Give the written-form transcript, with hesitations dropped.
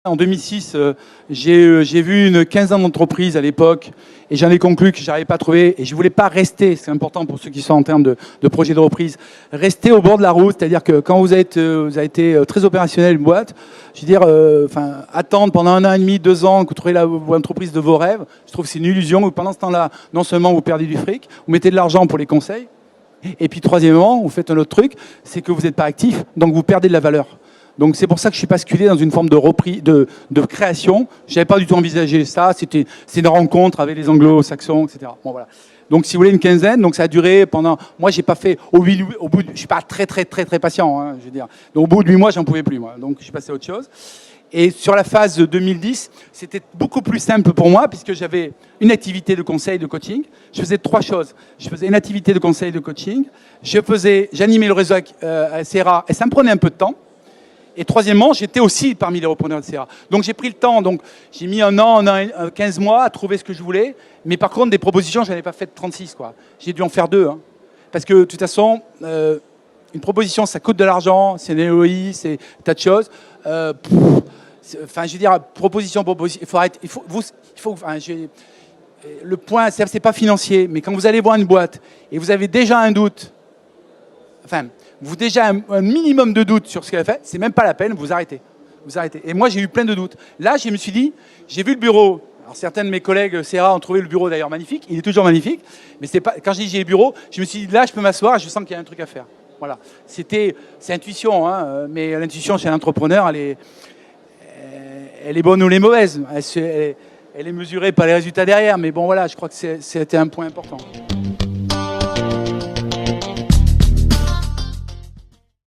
En 2006, j'ai vu une quinzaine d'entreprises à l'époque et j'en ai conclu que je n'arrivais pas à trouver et je ne voulais pas rester, c'est important pour ceux qui sont en termes de projet de reprise, rester au bord de la route, c'est-à-dire que quand vous avez été très opérationnel une boîte, je veux dire, attendre pendant 1 an et demi, 2 ans que vous trouviez l'entreprise de vos rêves, je trouve que c'est une illusion. Pendant ce temps-là, non seulement vous perdez du fric, vous mettez de l'argent pour les conseils, et puis troisièmement, vous faites un autre truc, c'est que vous n'êtes pas actif, donc vous perdez de la valeur. Donc c'est pour ça que je suis basculé dans une forme de reprise, de création. Je n'avais pas du tout envisagé ça. C'est une rencontre avec les anglo-saxons, etc. Bon, voilà. Donc si vous voulez une quinzaine, donc ça a duré pendant. Moi j'ai pas fait au bout. Je suis pas très patient, hein, je veux dire. Donc au bout de 8 mois j'en pouvais plus moi. Donc je suis passé à autre chose. Et sur la phase 2010, c'était beaucoup plus simple pour moi puisque j'avais une activité de conseil, de coaching. Je faisais 3 choses. Je faisais une activité de conseil, de coaching. J'animais le réseau à CRA et ça me prenait un peu de temps. Et troisièmement, j'étais aussi parmi les repreneurs de CA. Donc j'ai pris le temps, donc j'ai mis 1 an, 15 mois à trouver ce que je voulais. Mais par contre, des propositions, je n'en ai pas fait 36, quoi. J'ai dû en faire 2. Hein. Parce que de toute façon, une proposition, ça coûte de l'argent, c'est une LOI, c'est un tas de choses. Enfin, je veux dire, proposition, il faut arrêter. Le point, c'est pas financier, mais quand vous allez voir une boîte et vous avez déjà un doute, enfin, vous déjà un minimum de doute sur ce qu'elle a fait, c'est même pas la peine, vous arrêtez. Vous arrêtez. Et moi, j'ai eu plein de doutes. Là, je me suis dit, j'ai vu le bureau. Alors, certains de mes collègues CRA ont trouvé le bureau d'ailleurs magnifique. Il est toujours magnifique. Mais c'est pas, quand j'ai dit j'ai le bureau, je me suis dit, là, je peux m'asseoir et je sens qu'il y a un truc à faire. Voilà. C'est intuition, hein, mais l'intuition chez un entrepreneur, elle est bonne ou elle est mauvaise. Elle est mesurée par les résultats derrière. Mais bon, voilà, je crois que c'était un point important.